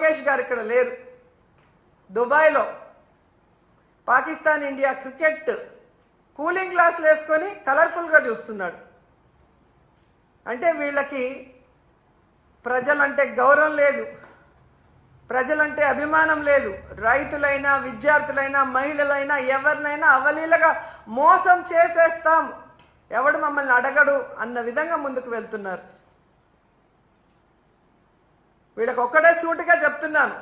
లోకేష్ గారు ఇక్కడ లేరు. దుబాయ్లో పాకిస్తాన్ ఇండియా క్రికెట్ కూలింగ్ గ్లాసులు వేసుకొని కలర్ఫుల్గా చూస్తున్నాడు. అంటే వీళ్ళకి ప్రజలంటే గౌరవం లేదు, ప్రజలంటే అభిమానం లేదు. రైతులైనా, విద్యార్థులైనా, మహిళలైనా ఎవరినైనా అవలీలగా మోసం చేసేస్తాం, ఎవడు మమ్మల్ని అడగడు అన్న విధంగా ముందుకు వెళ్తున్నారు. వీళ్ళకి ఒక్కటే సూటిగా చెప్తున్నాను,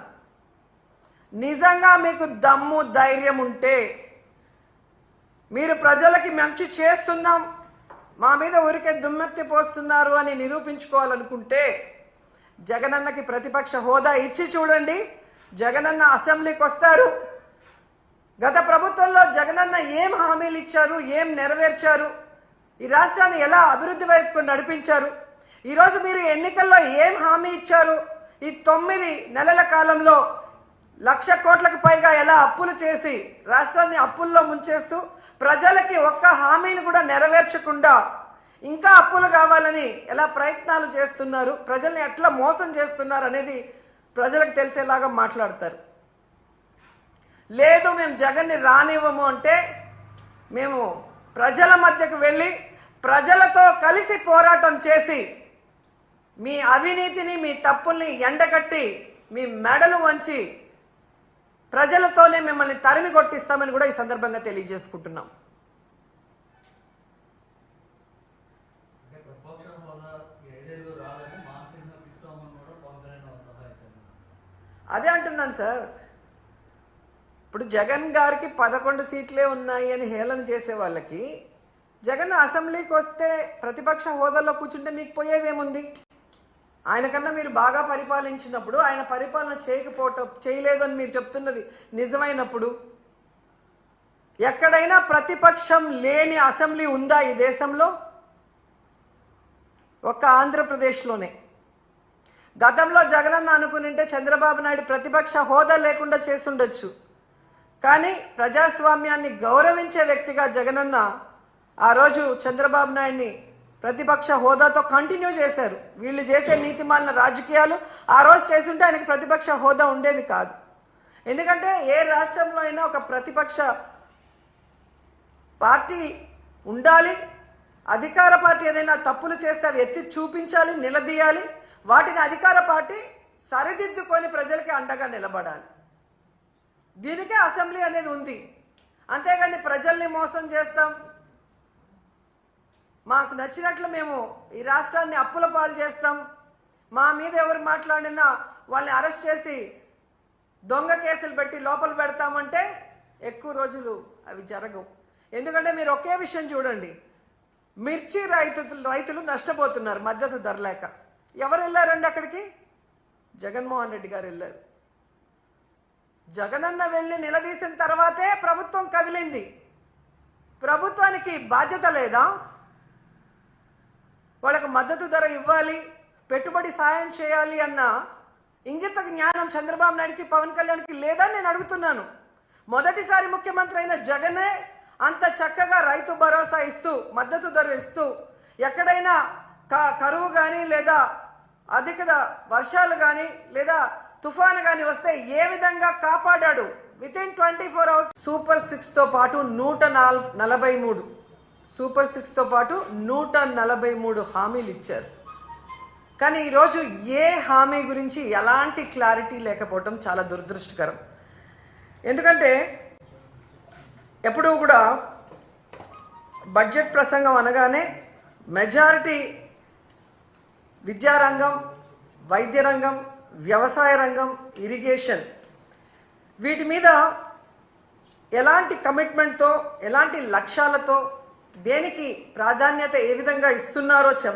నిజంగా మీకు దమ్ము ధైర్యం ఉంటే, మీరు ప్రజలకి మంచి చేస్తున్నాం, మా మీద ఊరికే దుమ్మెత్తి పోస్తున్నారు అని నిరూపించుకోవాలనుకుంటే జగనన్నకి ప్రతిపక్ష హోదా ఇచ్చి చూడండి. జగనన్న అసెంబ్లీకి వస్తారు. గత ప్రభుత్వంలో జగనన్న ఏం హామీలు ఇచ్చారు, ఏం నెరవేర్చారు, ఈ రాష్ట్రాన్ని ఎలా అభివృద్ధి వైపుకు నడిపించారు, ఈరోజు మీరు ఎన్నికల్లో ఏం హామీ ఇచ్చారు, ఈ 9 నెలల కాలంలో 1,00,000 కోట్లకు పైగా ఎలా అప్పులు చేసి రాష్ట్రాన్ని అప్పుల్లో ముంచేస్తూ ప్రజలకి ఒక్క హామీని కూడా నెరవేర్చకుండా ఇంకా అప్పులు కావాలని ఎలా ప్రయత్నాలు చేస్తున్నారు, ప్రజల్ని ఎట్లా మోసం చేస్తున్నారు అనేది ప్రజలకు తెలిసేలాగా మాట్లాడతారు. లేదు మేము జగన్ని రానివ్వము అంటే మేము ప్రజల మధ్యకు వెళ్ళి ప్రజలతో కలిసి పోరాటం చేసి మీ అవినీతిని, మీ తప్పుల్ని ఎండగట్టి మీ మెడలు వంచి ప్రజలతోనే మిమ్మల్ని తరిమి కొట్టిస్తామని కూడా ఈ సందర్భంగా తెలియజేసుకుంటున్నాం. అదే అంటున్నాను సార్. ఇప్పుడు జగన్ గారికి 11 సీట్లే ఉన్నాయి అని హేళన చేసే వాళ్ళకి జగన్ అసెంబ్లీకి వస్తే ప్రతిపక్ష హోదాలో కూర్చుంటే మీకు పోయేదేముంది? ఆయనకన్నా మీరు బాగా పరిపాలించినప్పుడు, ఆయన పరిపాలన చేయలేదు అని మీరు చెప్తున్నది నిజమైనప్పుడు, ఎక్కడైనా ప్రతిపక్షం లేని అసెంబ్లీ ఉందా ఈ దేశంలో? ఒక్క ఆంధ్రప్రదేశ్లోనే. గతంలో జగనన్న అనుకునింటే చంద్రబాబు నాయుడు ప్రతిపక్ష హోదా లేకుండా చేసుండొచ్చు. కానీ ప్రజాస్వామ్యాన్ని గౌరవించే వ్యక్తిగా జగనన్న ఆ రోజు చంద్రబాబు నాయుడిని ప్రతిపక్ష హోదాతో కంటిన్యూ చేశారు. వీళ్ళు చేసే నీతిమాలిన రాజకీయాలు ఆ రోజు చేసుంటే ఆయనకు ప్రతిపక్ష హోదా ఉండేది కాదు. ఎందుకంటే ఏ రాష్ట్రంలో అయినా ఒక ప్రతిపక్ష పార్టీ ఉండాలి, అధికార పార్టీ ఏదైనా తప్పులు చేస్తే అవి ఎత్తి చూపించాలి, నిలదీయాలి, వాటిని అధికార పార్టీ సరిదిద్దుకొని ప్రజలకి అండగా నిలబడాలి. దీనికే అసెంబ్లీ అనేది ఉంది. అంతేగాని ప్రజల్ని మోసం చేస్తాం, మాకు నచ్చినట్లు మేము ఈ రాష్ట్రాన్ని అప్పుల పాలు చేస్తాం, మా మీద ఎవరు మాట్లాడినా వాళ్ళని అరెస్ట్ చేసి దొంగ కేసులు పెట్టి లోపల పెడతామంటే ఎక్కువ రోజులు అవి జరగవు. ఎందుకంటే మీరు ఒకే విషయం చూడండి, మిర్చి రైతులు నష్టపోతున్నారు మద్దతు ధర లేక. ఎవరు వెళ్ళారండి అక్కడికి? జగన్మోహన్ రెడ్డి గారు వెళ్ళారు. జగనన్న వెళ్ళి నిలదీసిన తర్వాతే ప్రభుత్వం కదిలింది. ప్రభుత్వానికి బాధ్యత లేదా? వాళ్ళకు మద్దతు ధర ఇవ్వాలి, పెట్టుబడి సాయం చేయాలి అన్న ఇంగిత జ్ఞానం చంద్రబాబు నాయుడికి, పవన్ కళ్యాణ్కి లేదని నేను అడుగుతున్నాను. మొదటిసారి ముఖ్యమంత్రి అయిన జగనే అంత చక్కగా రైతు భరోసా ఇస్తూ, మద్దతు ధర ఇస్తూ, ఎక్కడైనా కరువు కానీ లేదా అధిక వర్షాలు కానీ లేదా తుఫాను కానీ వస్తే ఏ విధంగా కాపాడాడు. వితిన్ 24 hours సూపర్ 6తో పాటు 143 సూపర్ 6తో పాటు 143 హామీలు ఇచ్చారు. కానీ ఈరోజు ఏ హామీ గురించి ఎలాంటి క్లారిటీ లేకపోవటం చాలా దురదృష్టకరం. ఎందుకంటే ఎప్పుడూ కూడా బడ్జెట్ ప్రసంగం అనగానే మెజారిటీ విద్యారంగం, వైద్య రంగం, వ్యవసాయ రంగం, ఇరిగేషన్, వీటి మీద ఎలాంటి కమిట్మెంట్తో, ఎలాంటి లక్ష్యాలతో, దేనికి ప్రాధాన్యత ఏ విధంగా ఇస్తున్నారో చెప్తారు.